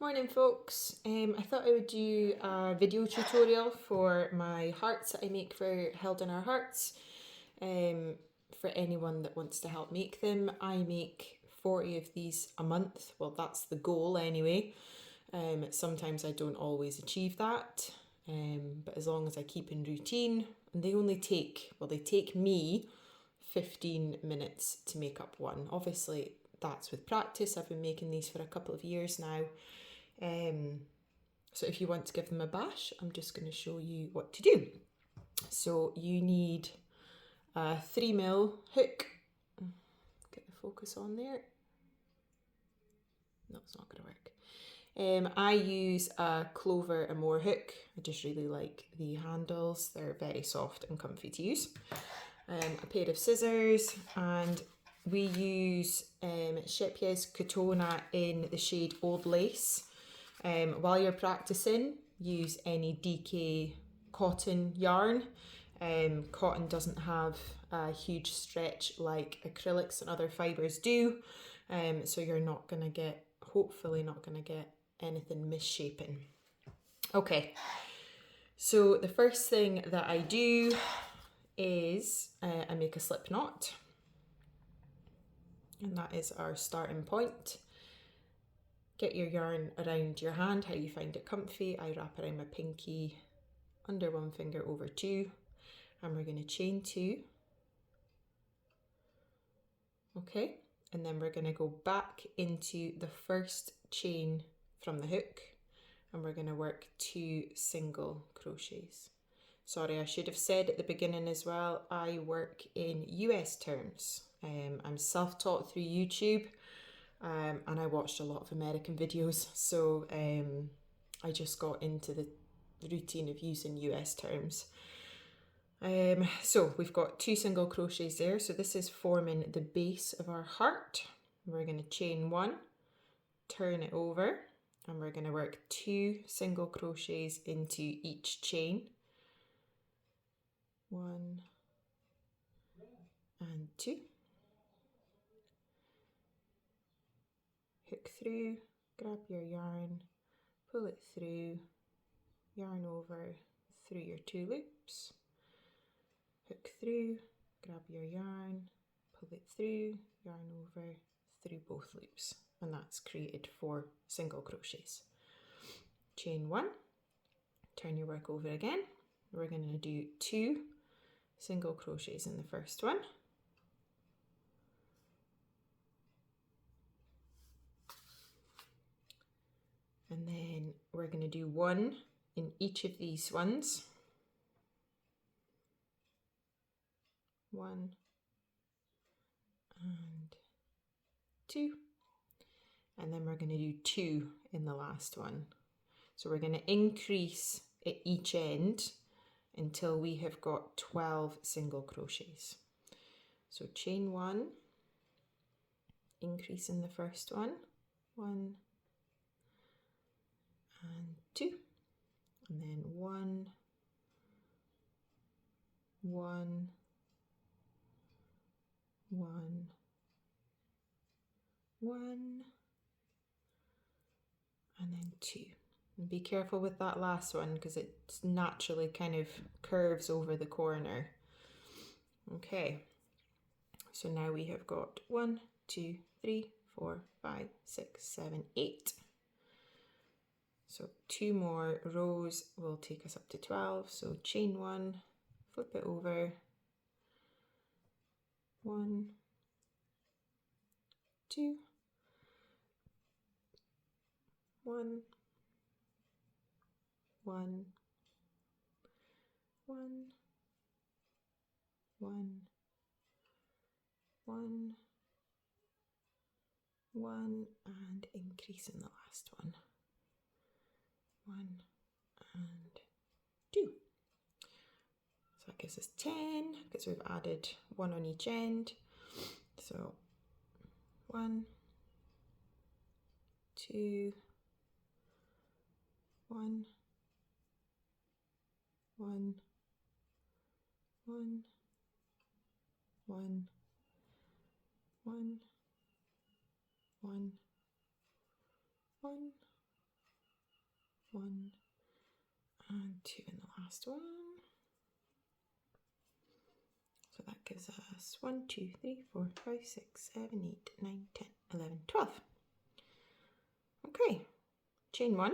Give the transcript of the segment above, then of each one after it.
Morning folks, I thought I would do a video tutorial for my hearts that I make for Held in Our Hearts. For anyone that wants to help make them, I make 40 of these a month. Well, that's the goal anyway. Sometimes I don't always achieve that, but as long as I keep in routine, and they only take, well, they take me 15 minutes to make up one. Obviously, that's with practice. I've been making these for a couple of years now. So if you want to give them a bash, I'm just going to show you what to do. So you need a 3mm hook. Get the focus on there. No, it's not going to work. I use a Clover and More hook. I just really like the handles. They're very soft and comfy to use. A pair of scissors, and we use Shepye's Katona in the shade Old Lace. While you're practicing, use any DK cotton yarn. Cotton doesn't have a huge stretch like acrylics and other fibres do, so you're not going to get, hopefully not going to get anything misshapen. Okay, so the first thing that I do is I make a slip knot, and that is our starting point. Get your yarn around your hand, how you find it comfy. I wrap around my pinky, under one finger over two, and we're going to chain two. Okay, and then we're going to go back into the first chain from the hook, and we're going to work 2 single crochets. Sorry, I should have said at the beginning as well, I work in US terms. I'm self-taught through YouTube. And I watched a lot of American videos, so I just got into the routine of using US terms. So we've got 2 single crochets there, so this is forming the base of our heart. We're going to chain 1, turn it over, and we're going to work 2 single crochets into each chain. 1 and 2. Hook through, grab your yarn, pull it through, yarn over through your 2 loops, hook through, grab your yarn, pull it through, yarn over through both loops, and that's created 4 single crochets. Chain 1, turn your work over again. We're going to do 2 single crochets in the first one. And then we're going to do 1 in each of these ones. 1 and 2. And then we're going to do 2 in the last one. So we're going to increase at each end until we have got 12 single crochets. So chain 1, increase in the first one, 1 and 2, and then 1, 1, 1, 1, and then 2. And be careful with that last one because it naturally kind of curves over the corner. Okay, so now we have got 1, 2, 3, 4, 5, 6, 7, 8. So 2 more rows will take us up to 12. So chain 1, flip it over, 1, 2, 1, 1, 1, 1, 1, 1, and increase in the last one. 1 and 2. So that gives us 10 because we've added 1 on each end. So 1, 2, 1, 1, 1, 1, 1, 1, 1, 1 and 2 in the last one. So that gives us 1, 2, 3, 4, 5, 6, 7, 8, 9, 10, 11, 12. Okay, chain 1.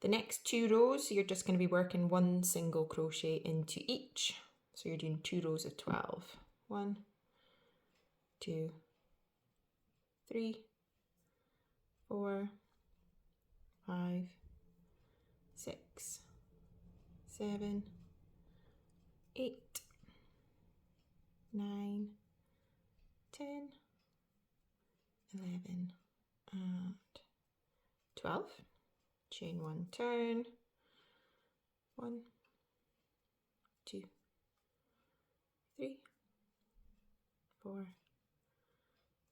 The next 2 rows, you're just going to be working 1 single crochet into each. So you're doing 2 rows of 12. 1, 2, 3, 4, 5, 6, 7, 8, 9, 10, 11, and 12. Chain 1, turn. 1, 2, 3, 4,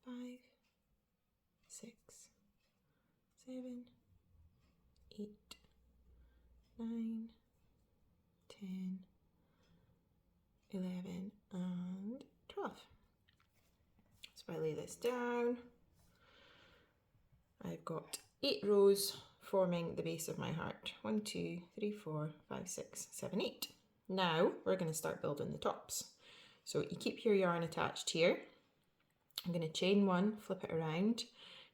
5, 6, 7, 8, 9, 10, 11, and 12. So if I lay this down, I've got 8 rows forming the base of my heart. 1, 2, 3, 4, 5, 6, 7, 8. Now we're going to start building the tops. So you keep your yarn attached here. I'm going to chain 1, flip it around.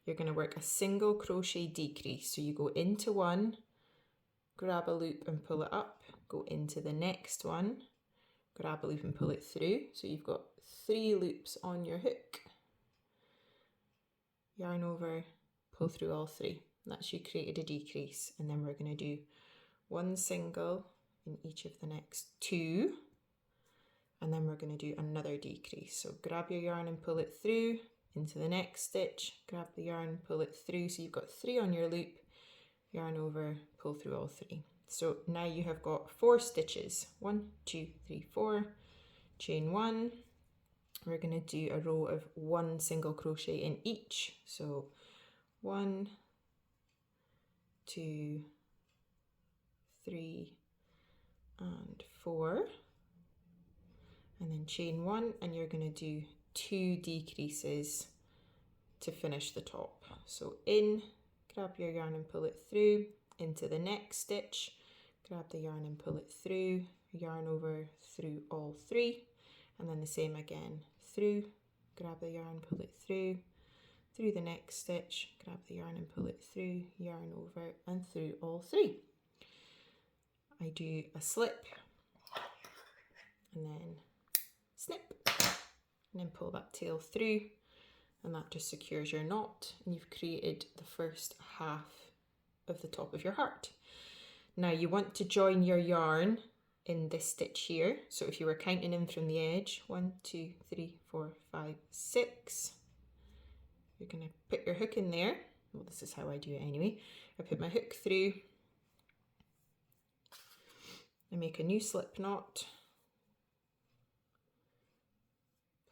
You're going to work a single crochet decrease. So you go into one, grab a loop and pull it up, go into the next one, grab a loop and pull it through. So you've got 3 loops on your hook. Yarn over, pull through all 3. That's you created a decrease, and then we're going to do 1 single in each of the next 2, and then we're going to do another decrease. So grab your yarn and pull it through into the next stitch, grab the yarn, pull it through, so you've got 3 on your loop, yarn over, pull through all 3. So now you have got 4 stitches. 1, 2, 3, 4, chain 1. We're going to do a row of 1 single crochet in each. So 1, 2, 3, and 4, and then chain 1, and you're going to do 2 decreases to finish the top. So in, grab your yarn and pull it through into the next stitch, grab the yarn and pull it through, yarn over through all 3, and then the same again, through, grab the yarn, pull it through the next stitch, grab the yarn and pull it through, yarn over and through all 3. I do a slip and then snip and then pull that tail through, and that just secures your knot, and you've created the first half of the top of your heart. Now you want to join your yarn in this stitch here. So if you were counting in from the edge, 1, 2, 3, 4, 5, 6, you're going to put your hook in there. Well, this is how I do it anyway. I put my hook through, I make a new slip knot,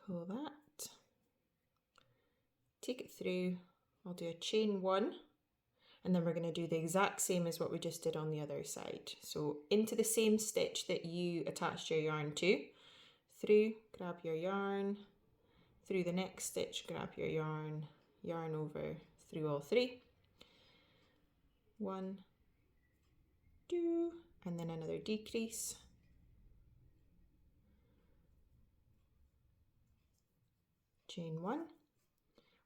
pull that, take it through, I'll do a chain 1, and then we're going to do the exact same as what we just did on the other side. So into the same stitch that you attached your yarn to, through, grab your yarn, through the next stitch, grab your yarn, yarn over through all 3, 1, 2, and then another decrease, chain 1,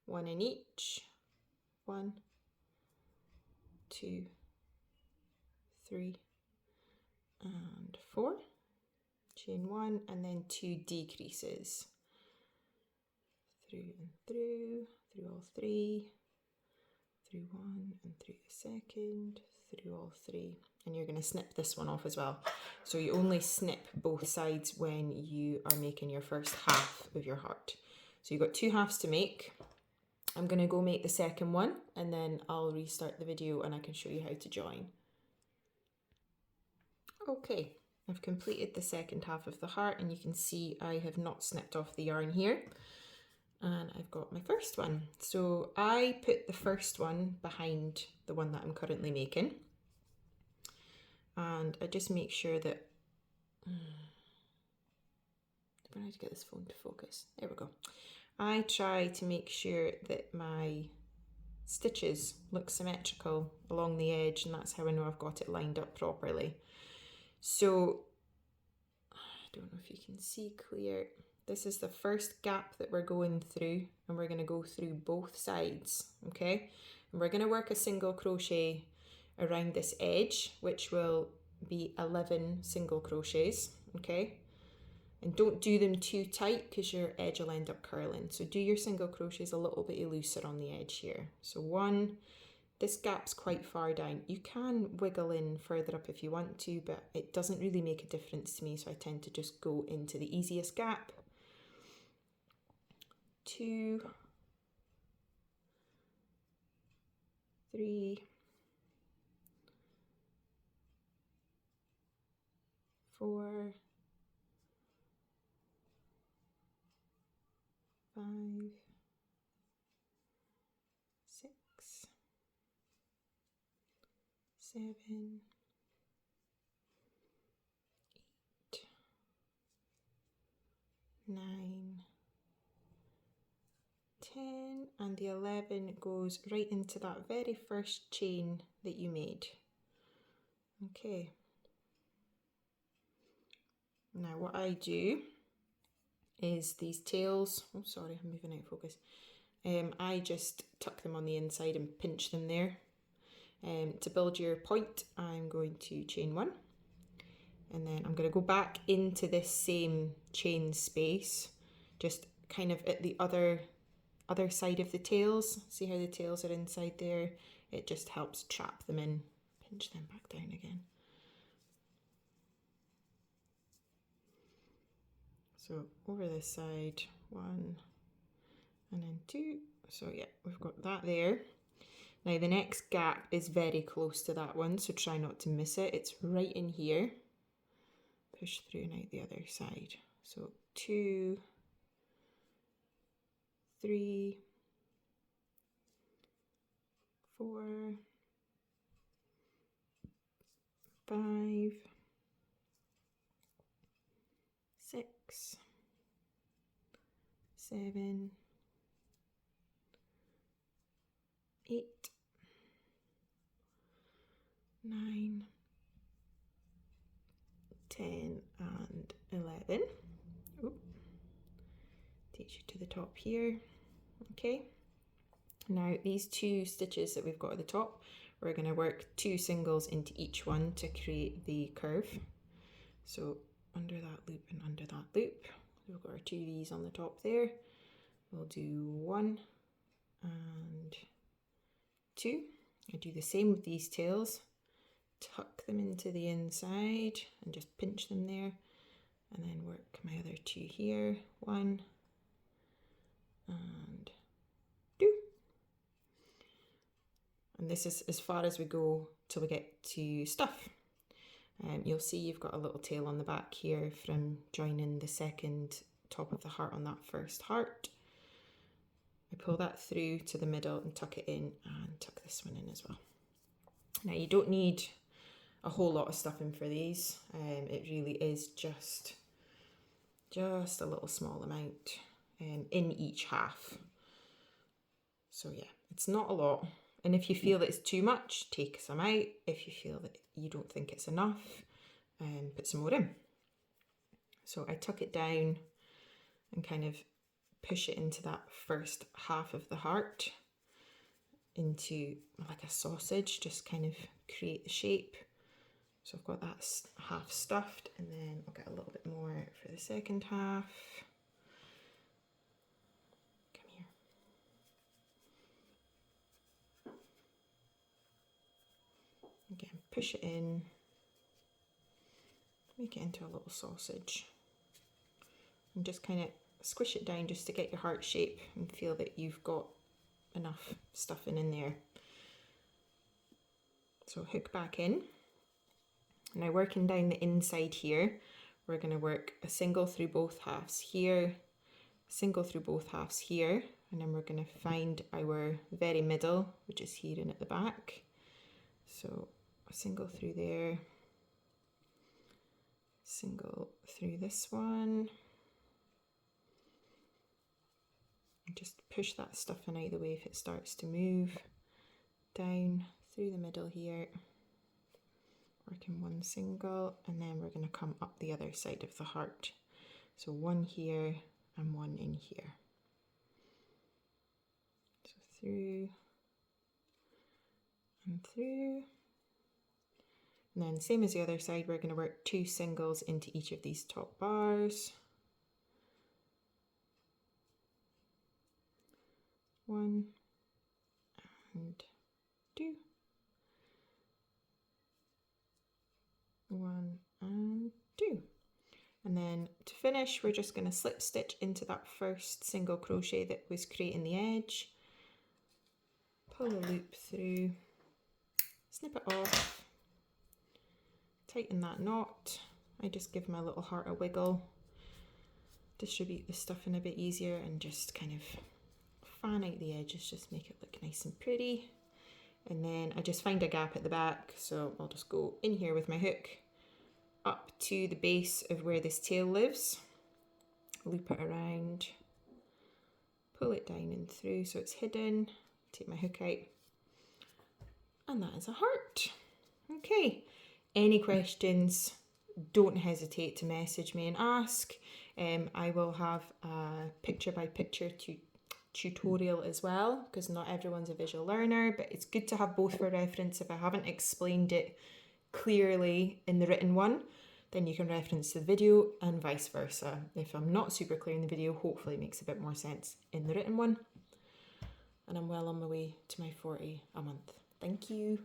1 in each, 1, 2, 3, and 4, chain 1, and then 2 decreases, through and through all 3, through 1 and through the second, through all 3, and you're going to snip this one off as well. So you only snip both sides when you are making your first half of your heart. So you've got 2 halves to make. I'm going to go make the second one, and then I'll restart the video and I can show you how to join. Okay, I've completed the second half of the heart, and you can see I have not snipped off the yarn here. And I've got my first one. So I put the first one behind the one that I'm currently making. And I just make sure that, I'm going to get this phone to focus. There we go. I try to make sure that my stitches look symmetrical along the edge, and that's how I know I've got it lined up properly. So I don't know if you can see clear. This is the first gap that we're going through, and we're going to go through both sides, okay? And we're going to work a single crochet around this edge, which will be 11 single crochets, okay? And don't do them too tight because your edge will end up curling. So do your single crochets a little bit looser on the edge here. So 1, this gap's quite far down. You can wiggle in further up if you want to, but it doesn't really make a difference to me, so I tend to just go into the easiest gap. 2, 3, 4, 5, 6, 7, 8, 9, 10, and the 11 goes right into that very first chain that you made. Okay. Now what I do is these tails, oh sorry, I'm moving out of focus. I just tuck them on the inside and pinch them there. To build your point, I'm going to chain 1, and then I'm going to go back into this same chain space, just kind of at the other side of the tails. See how the tails are inside there? It just helps trap them in. Pinch them back down again. So over this side, 1, and then 2. So yeah, we've got that there. Now the next gap is very close to that one, so try not to miss it. It's right in here. Push through and out the other side. So 2, 3, 4, 5, 6, 7, 8, 9, 10, and 11. Oop. Takes you to the top here. Okay. Now these 2 stitches that we've got at the top, we're going to work 2 singles into each one to create the curve. So under that loop and under that loop, we've got our 2 of these on the top there. We'll do 1 and 2. I do the same with these tails. Tuck them into the inside and just pinch them there, and then work my other 2 here. 1 and 2. And this is as far as we go till we get to stuff. You'll see you've got a little tail on the back here from joining the second top of the heart on that first heart. I pull that through to the middle and tuck it in, and tuck this one in as well. Now you don't need a whole lot of stuffing for these. It really is just a little small amount in each half. So yeah, it's not a lot. And if you feel that it's too much, take some out. If you feel that you don't think it's enough, put some more in. So I tuck it down and kind of push it into that first half of the heart, into like a sausage, just kind of create the shape. So I've got that half stuffed, and then I'll get a little bit more for the second half. Come here. Again, push it in, make it into a little sausage, and just kind of squish it down just to get your heart shape and feel that you've got enough stuffing in there. So hook back in. Now working down the inside here, we're going to work a single through both halves here, single through both halves here, and then we're going to find our very middle, which is here and at the back. So a single through there, single through this one, and just push that stuffing out of the way if it starts to move. down through the middle here, working one single, and then we're going to come up the other side of the heart. So one here and one in here. So through and through. And then same as the other side, we're going to work 2 singles into each of these top bars. 1 and 2. 1 and 2. And then to finish, we're just going to slip stitch into that first single crochet that was creating the edge. Pull a loop through, snip it off, tighten that knot. I just give my little heart a wiggle, distribute the stuffing a bit easier, and just kind of fan out the edges, just make it look nice and pretty. And then I just find a gap at the back, so I'll just go in here with my hook up to the base of where this tail lives, loop it around, pull it down and through so it's hidden, take my hook out, and that is a heart. Okay, any questions, don't hesitate to message me and ask. I will have a picture by picture tutorial as well, because not everyone's a visual learner, but it's good to have both for reference. If I haven't explained it clearly in the written one, then you can reference the video, and vice versa. If I'm not super clear in the video, hopefully it makes a bit more sense in the written one. And I'm well on my way to my 40 a month. Thank you.